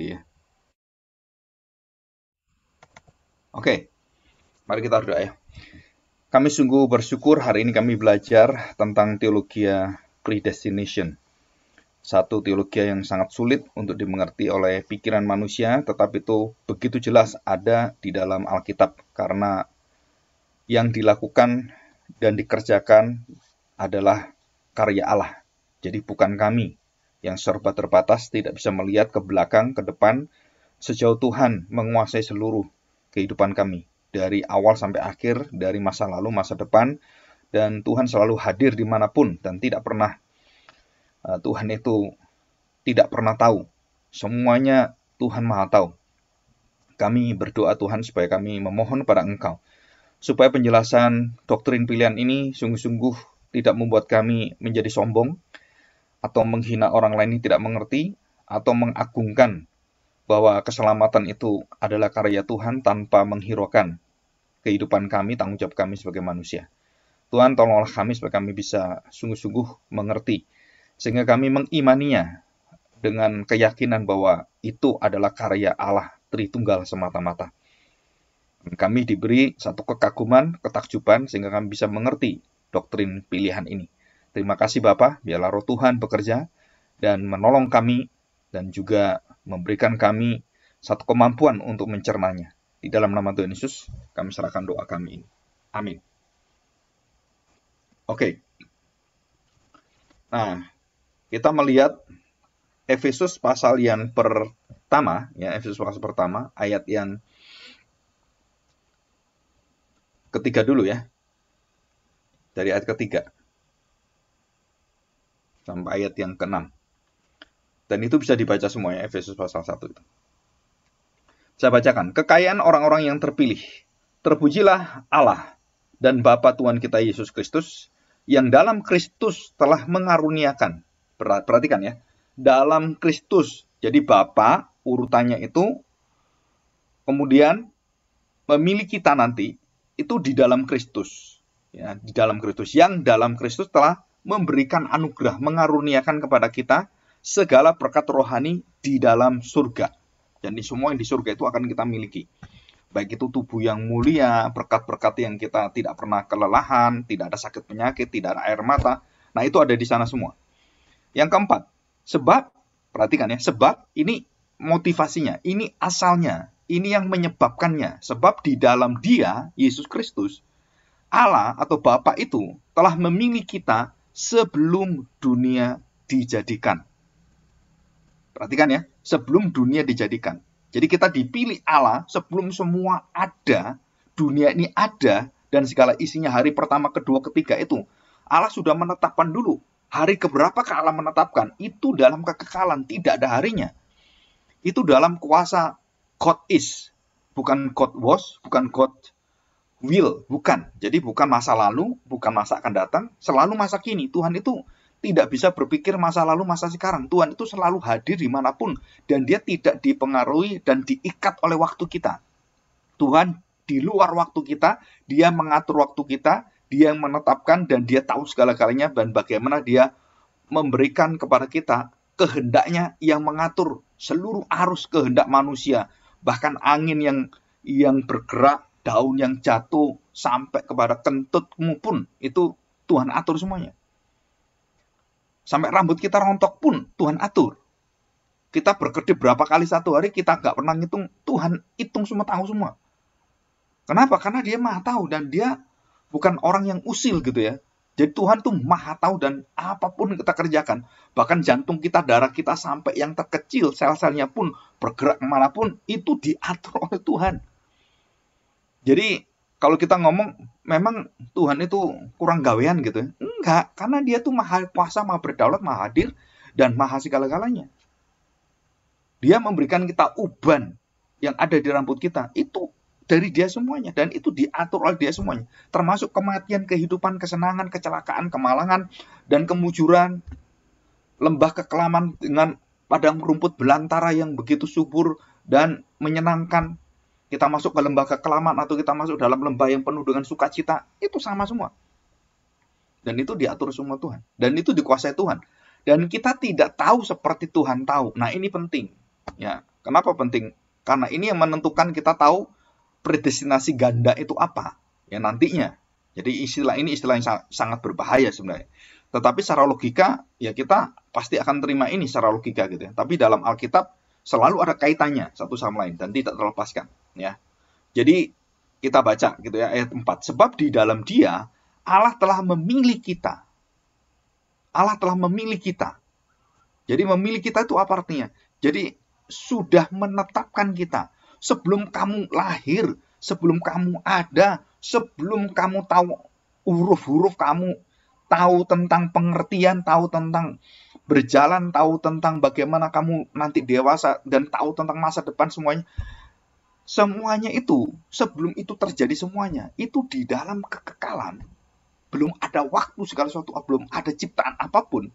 teologi ya. Oke, mari kita berdoa ya. Kami sungguh bersyukur hari ini kami belajar tentang teologi predestination. Satu teologi yang sangat sulit untuk dimengerti oleh pikiran manusia, tetapi itu begitu jelas ada di dalam Alkitab. Karena yang dilakukan dan dikerjakan adalah karya Allah. Jadi bukan kami yang serba terbatas, tidak bisa melihat ke belakang, ke depan, sejauh Tuhan menguasai seluruh kehidupan kami. Dari awal sampai akhir, dari masa lalu, masa depan, dan Tuhan selalu hadir dimanapun, dan tidak pernah, Tuhan itu tidak pernah tahu. Semuanya Tuhan Maha tahu. Kami berdoa Tuhan supaya kami memohon pada Engkau, supaya penjelasan doktrin pilihan ini sungguh-sungguh tidak membuat kami menjadi sombong, atau menghina orang lain yang tidak mengerti, atau mengagungkan bahwa keselamatan itu adalah karya Tuhan tanpa menghiraukan kehidupan kami, tanggung jawab kami sebagai manusia. Tuhan, tolonglah kami supaya kami bisa sungguh-sungguh mengerti, sehingga kami mengimaninya dengan keyakinan bahwa itu adalah karya Allah Tritunggal semata-mata. Kami diberi satu kekaguman, ketakjuban, sehingga kami bisa mengerti doktrin pilihan ini. Terima kasih Bapa, biarlah roh Tuhan bekerja dan menolong kami, dan juga memberikan kami satu kemampuan untuk mencernanya. Di dalam nama Tuhan Yesus, kami serahkan doa kami ini. Amin. Oke. Nah, kita melihat Efesus pasal yang pertama, ya, Efesus pasal pertama, ayat yang ketiga dulu ya. Dari ayat ketiga sampai ayat yang ke-6. Dan itu bisa dibaca semuanya, Efesus pasal 1 itu. Saya bacakan. Kekayaan orang-orang yang terpilih. Terpujilah Allah dan Bapa Tuhan kita Yesus Kristus, yang dalam Kristus telah mengaruniakan. Perhatikan ya. Dalam Kristus. Jadi Bapa urutannya itu, kemudian memilih kita nanti, itu di dalam Kristus. Ya, di dalam Kristus. Yang dalam Kristus telah memberikan anugerah, mengaruniakan kepada kita segala berkat rohani di dalam surga. Jadi semua yang di surga itu akan kita miliki. Baik itu tubuh yang mulia, berkat-berkat yang kita tidak pernah kelelahan, tidak ada sakit penyakit, tidak ada air mata. Nah itu ada di sana semua. Yang keempat, sebab, perhatikan ya, sebab ini motivasinya, ini asalnya, ini yang menyebabkannya. Sebab di dalam Dia, Yesus Kristus, Allah atau Bapa itu telah memilih kita sebelum dunia dijadikan. Perhatikan ya, sebelum dunia dijadikan. Jadi kita dipilih Allah sebelum semua ada, dunia ini ada, dan segala isinya hari pertama, kedua, ketiga itu. Allah sudah menetapkan dulu. Hari keberapa Allah menetapkan? Itu dalam kekekalan, tidak ada harinya. Itu dalam kuasa God is. Bukan God was, bukan God will, bukan. Jadi bukan masa lalu, bukan masa akan datang, selalu masa kini. Tuhan itu tidak bisa berpikir masa lalu, masa sekarang. Tuhan itu selalu hadir dimanapun. Dan dia tidak dipengaruhi dan diikat oleh waktu kita. Tuhan di luar waktu kita, dia mengatur waktu kita, dia yang menetapkan, dan dia tahu segala-galanya, dan bagaimana dia memberikan kepada kita kehendaknya yang mengatur seluruh arus kehendak manusia. Bahkan angin yang bergerak, daun yang jatuh, sampai kepada kentutmu pun, itu Tuhan atur semuanya. Sampai rambut kita rontok pun Tuhan atur. Kita berkedip berapa kali satu hari, kita nggak pernah ngitung. Tuhan hitung semua, tahu semua. Kenapa? Karena dia maha tahu, dan dia bukan orang yang usil gitu ya. Jadi Tuhan tuh maha tahu, dan apapun kita kerjakan, bahkan jantung kita, darah kita, sampai yang terkecil, sel-selnya pun bergerak kemanapun, itu diatur oleh Tuhan. Jadi kalau kita ngomong, memang Tuhan itu kurang gawean gitu ya. Enggak, karena dia tuh maha kuasa, maha berdaulat, maha hadir, dan maha segala-galanya. Dia memberikan kita uban yang ada di rambut kita. Itu dari dia semuanya. Dan itu diatur oleh dia semuanya. Termasuk kematian, kehidupan, kesenangan, kecelakaan, kemalangan, dan kemujuran. Lembah kekelaman dengan padang rumput belantara yang begitu subur dan menyenangkan. Kita masuk ke lembah kekelaman atau kita masuk dalam lembah yang penuh dengan sukacita, itu sama semua. Dan itu diatur semua Tuhan. Dan itu dikuasai Tuhan. Dan kita tidak tahu seperti Tuhan tahu. Nah ini penting. Ya, Kenapa penting? Karena ini yang menentukan kita tahu predestinasi ganda itu apa ya nantinya. Jadi istilah ini istilah yang sangat berbahaya sebenarnya. Tetapi secara logika ya kita pasti akan terima ini secara logika gitu ya. Tapi dalam Alkitab selalu ada kaitannya satu sama lain dan tidak terlepaskan ya. Jadi kita baca gitu ya ayat 4. Sebab di dalam Dia Allah telah memilih kita. Allah telah memilih kita. Jadi memilih kita itu apa artinya? Jadi sudah menetapkan kita. Sebelum kamu lahir, sebelum kamu ada, sebelum kamu tahu huruf-huruf, kamu tahu tentang pengertian, tahu tentang berjalan, tahu tentang bagaimana kamu nanti dewasa, dan tahu tentang masa depan semuanya. Semuanya itu, sebelum itu terjadi semuanya, itu di dalam kekekalan. Belum ada waktu segala sesuatu, belum ada ciptaan apapun.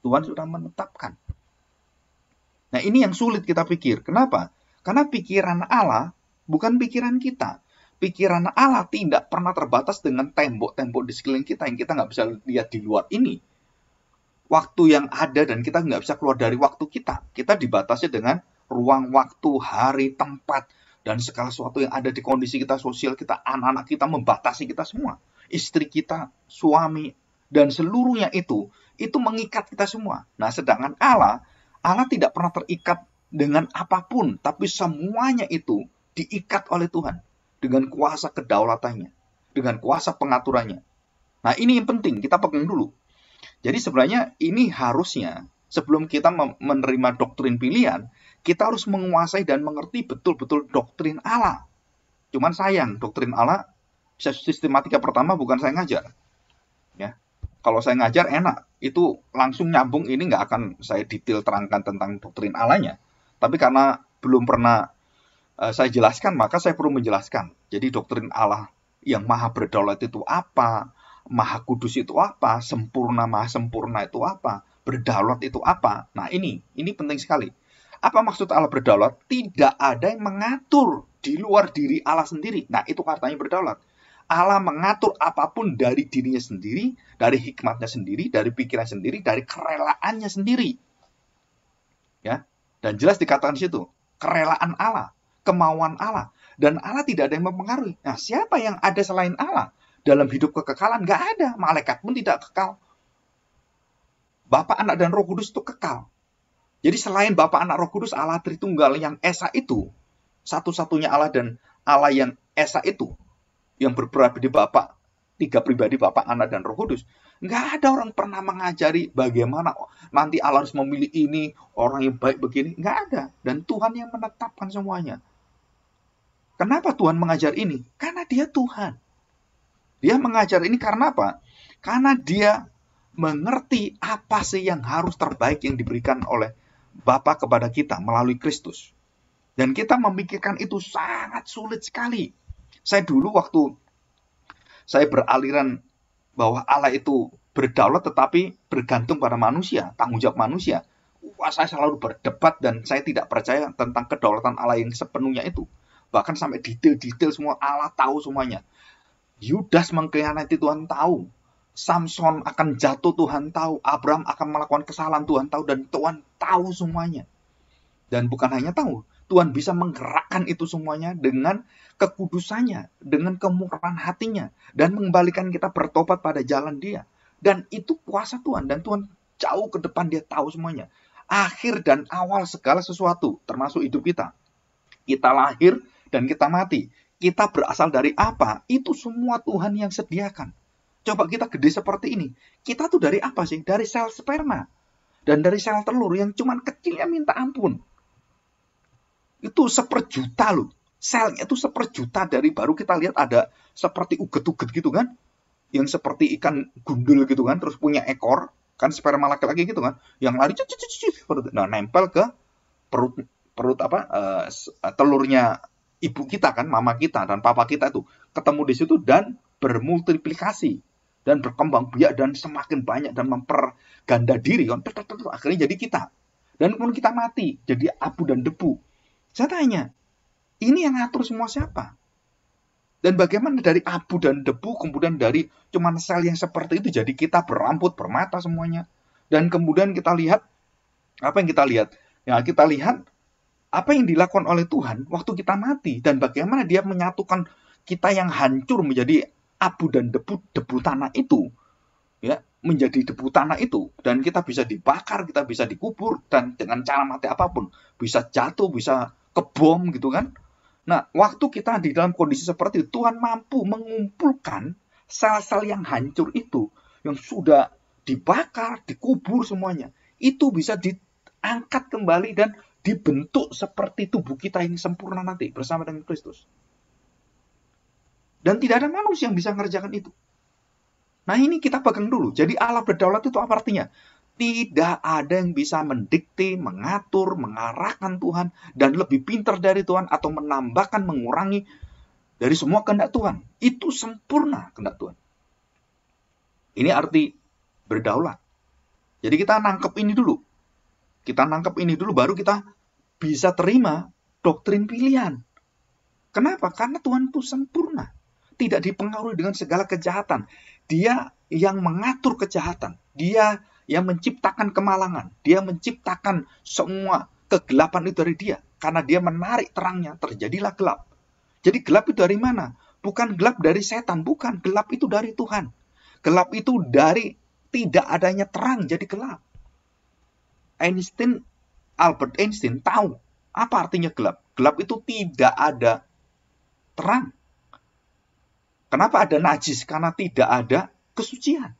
Tuhan sudah menetapkan. Nah ini yang sulit kita pikir. Kenapa? Karena pikiran Allah bukan pikiran kita. Pikiran Allah tidak pernah terbatas dengan tembok-tembok di sekeliling kita yang kita nggak bisa lihat di luar ini. Waktu yang ada dan kita nggak bisa keluar dari waktu kita. Kita dibatasi dengan ruang waktu, hari, tempat, dan segala sesuatu yang ada di kondisi kita, sosial kita, anak-anak kita, membatasi kita semua. Istri kita, suami, dan seluruhnya itu mengikat kita semua. Nah, sedangkan Allah tidak pernah terikat dengan apapun, tapi semuanya itu diikat oleh Tuhan dengan kuasa kedaulatannya, dengan kuasa pengaturannya. Nah, ini yang penting, kita pegang dulu. Jadi sebenarnya ini harusnya sebelum kita menerima doktrin pilihan, kita harus menguasai dan mengerti betul-betul doktrin Allah. Cuman sayang, doktrin Allah sistematika pertama bukan saya ngajar. Ya. Kalau saya ngajar enak, itu langsung nyambung, ini nggak akan saya detail terangkan tentang doktrin Allahnya. Tapi karena belum pernah saya jelaskan, maka saya perlu menjelaskan. Jadi doktrin Allah yang maha berdaulat itu apa, maha kudus itu apa, sempurna, maha sempurna itu apa, berdaulat itu apa. Nah ini penting sekali. Apa maksud Allah berdaulat? Tidak ada yang mengatur di luar diri Allah sendiri. Nah itu katanya berdaulat. Allah mengatur apapun dari dirinya sendiri, dari hikmatnya sendiri, dari pikiran sendiri, dari kerelaannya sendiri. Ya, dan jelas dikatakan di situ, kerelaan Allah, kemauan Allah, dan Allah tidak ada yang mempengaruhi. Nah, siapa yang ada selain Allah dalam hidup kekekalan? Nggak ada. Malaikat pun tidak kekal. Bapa, Anak, dan Roh Kudus itu kekal. Jadi selain Bapa, Anak, Roh Kudus, Allah Tritunggal yang Esa itu, satu-satunya Allah dan Allah yang Esa itu, yang berpribadi Bapa, tiga pribadi Bapa, Anak, dan Roh Kudus. Nggak ada orang pernah mengajari bagaimana nanti Allah harus memilih ini, orang yang baik begini. Nggak ada. Dan Tuhan yang menetapkan semuanya. Kenapa Tuhan mengajar ini? Karena Dia Tuhan. Dia mengajar ini karena apa? Karena Dia mengerti apa sih yang harus terbaik yang diberikan oleh Bapa kepada kita melalui Kristus. Dan kita memikirkan itu sangat sulit sekali. Saya dulu waktu saya beraliran bahwa Allah itu berdaulat tetapi bergantung pada manusia, tanggung jawab manusia. Saya selalu berdebat dan saya tidak percaya tentang kedaulatan Allah yang sepenuhnya itu. Bahkan sampai detail-detail semua, Allah tahu semuanya. Yudas mengkhianati Tuhan tahu. Samson akan jatuh Tuhan tahu. Abraham akan melakukan kesalahan Tuhan tahu. Dan Tuhan tahu semuanya. Dan bukan hanya tahu, Tuhan bisa menggerakkan itu semuanya dengan kekudusannya, dengan kemurahan hatinya, dan mengembalikan kita bertobat pada jalan Dia. Dan itu kuasa Tuhan, dan Tuhan jauh ke depan Dia tahu semuanya. Akhir dan awal segala sesuatu, termasuk hidup kita. Kita lahir dan kita mati. Kita berasal dari apa? Itu semua Tuhan yang sediakan. Coba kita gede seperti ini. Kita tuh dari apa sih? Dari sel sperma. Dan dari sel telur yang cuman kecilnya minta ampun. Itu 1/juta loh. Selnya itu 1/juta dari baru kita lihat ada seperti uget-uget gitu kan. Yang seperti ikan gundul gitu kan. Terus punya ekor. Kan sperma laki-laki gitu kan. Yang lari nah nempel ke perut telurnya ibu kita kan. Mama kita dan papa kita itu. Ketemu di situ dan bermultiplikasi. Dan berkembang biak dan semakin banyak. Dan memperganda diri kan. Akhirnya jadi kita. Dan kemudian kita mati. Jadi abu dan debu. Saya tanya, ini yang ngatur semua siapa? Dan bagaimana dari abu dan debu, kemudian dari cuman sel yang seperti itu, jadi kita berambut, bermata semuanya. Dan kemudian kita lihat, apa yang kita lihat? Ya, kita lihat apa yang dilakukan oleh Tuhan waktu kita mati dan bagaimana dia menyatukan kita yang hancur menjadi abu dan debu tanah itu, ya, menjadi debu tanah itu, dan kita bisa dibakar, kita bisa dikubur, dan dengan cara mati apapun, bisa jatuh, bisa kebom gitu kan. Nah, waktu kita di dalam kondisi seperti itu, Tuhan mampu mengumpulkan sel-sel yang hancur itu, yang sudah dibakar, dikubur semuanya, itu bisa diangkat kembali dan dibentuk seperti tubuh kita ini sempurna nanti bersama dengan Kristus. Dan tidak ada manusia yang bisa mengerjakan itu. Nah, ini kita pegang dulu. Jadi Allah berdaulat itu apa artinya? Tidak ada yang bisa mendikte, mengatur, mengarahkan Tuhan, dan lebih pintar dari Tuhan, atau menambahkan, mengurangi dari semua kehendak Tuhan. Itu sempurna kehendak Tuhan. Ini arti berdaulat. Jadi kita nangkep ini dulu. Kita nangkep ini dulu, baru kita bisa terima doktrin pilihan. Kenapa? Karena Tuhan itu sempurna. Tidak dipengaruhi dengan segala kejahatan. Dia yang mengatur kejahatan. Dia yang menciptakan kemalangan. Dia menciptakan semua kegelapan itu dari dia. Karena dia menarik terangnya, terjadilah gelap. Jadi gelap itu dari mana? Bukan gelap dari setan, bukan. Gelap itu dari Tuhan. Gelap itu dari tidak adanya terang, jadi gelap. Albert Einstein tahu apa artinya gelap. Gelap itu tidak ada terang. Kenapa ada najis? Karena tidak ada kesucian.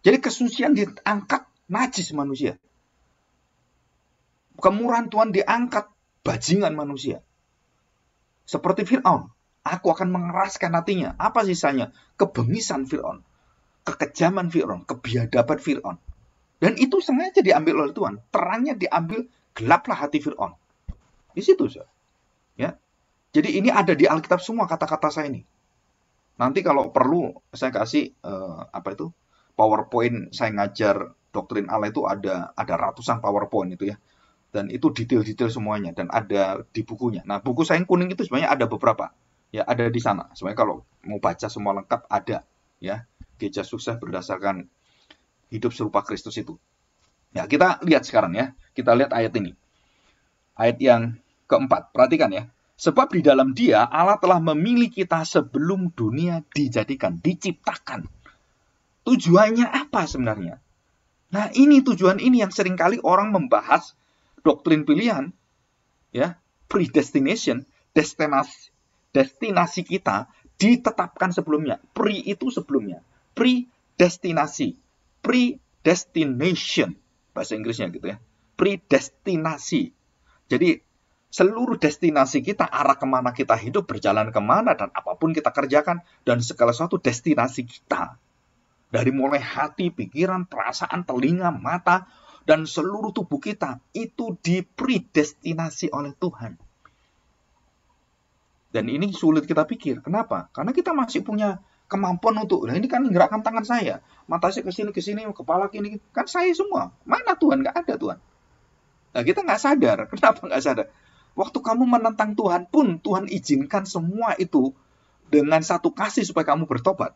Jadi kesucian diangkat, najis manusia. Kemurahan Tuhan diangkat, bajingan manusia. Seperti Fir'aun. Aku akan mengeraskan hatinya. Apa sisanya? Kebengisan Fir'aun. Kekejaman Fir'aun. Kebiadaban Fir'aun. Dan itu sengaja diambil oleh Tuhan. Terangnya diambil, gelaplah hati Fir'aun. Di situ, ya. Jadi ini ada di Alkitab semua kata-kata saya ini. Nanti kalau perlu saya kasih PowerPoint, saya ngajar doktrin Allah itu ada ratusan PowerPoint itu ya. Dan itu detail-detail semuanya dan ada di bukunya. Nah, buku saya yang kuning itu sebenarnya ada beberapa. Ya, ada di sana. Sebenarnya kalau mau baca semua lengkap ada, ya. Gereja Sukses berdasarkan hidup serupa Kristus itu. Ya, kita lihat sekarang ya. Kita lihat ayat ini. Ayat yang keempat. Perhatikan ya. Sebab di dalam Dia Allah telah memilih kita sebelum dunia dijadikan, diciptakan. Tujuannya apa sebenarnya? Nah, ini tujuan ini yang seringkali orang membahas doktrin pilihan, ya, predestination, destinasi kita ditetapkan sebelumnya. Pre itu sebelumnya. Predestinasi. Predestination. Bahasa Inggrisnya gitu ya. Predestinasi. Jadi seluruh destinasi kita, arah kemana kita hidup, berjalan kemana, dan apapun kita kerjakan, dan segala sesuatu destinasi kita. Dari mulai hati, pikiran, perasaan, telinga, mata, dan seluruh tubuh kita, itu dipredestinasi oleh Tuhan. Dan ini sulit kita pikir. Kenapa? Karena kita masih punya kemampuan untuk, nah ini kan gerakan tangan saya, mata saya ke sini, kepala kini, kan saya semua. Mana Tuhan? Nggak ada Tuhan. Nah, kita nggak sadar. Kenapa nggak sadar? Waktu kamu menentang Tuhan pun, Tuhan izinkan semua itu dengan satu kasih supaya kamu bertobat.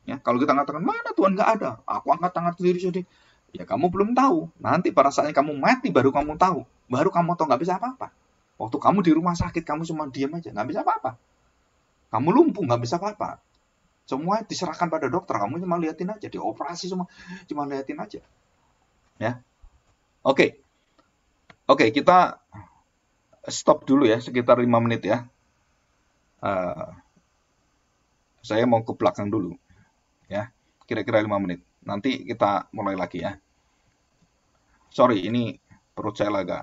Ya, kalau kita mengatakan, mana Tuhan nggak ada, aku angkat tangan sendiri. Ya, kamu belum tahu. Nanti pada saatnya kamu mati, baru kamu tahu. Baru kamu tahu nggak bisa apa-apa. Waktu kamu di rumah sakit, kamu cuma diam aja, nggak bisa apa-apa. Kamu lumpuh, nggak bisa apa-apa. Semua diserahkan pada dokter, kamu cuma liatin aja, dioperasi semua, cuma liatin aja. Ya, oke, kita stop dulu ya, sekitar 5 menit ya. Saya mau ke belakang dulu, ya, kira-kira 5 menit. Nanti kita mulai lagi ya. Sorry, ini perut saya agak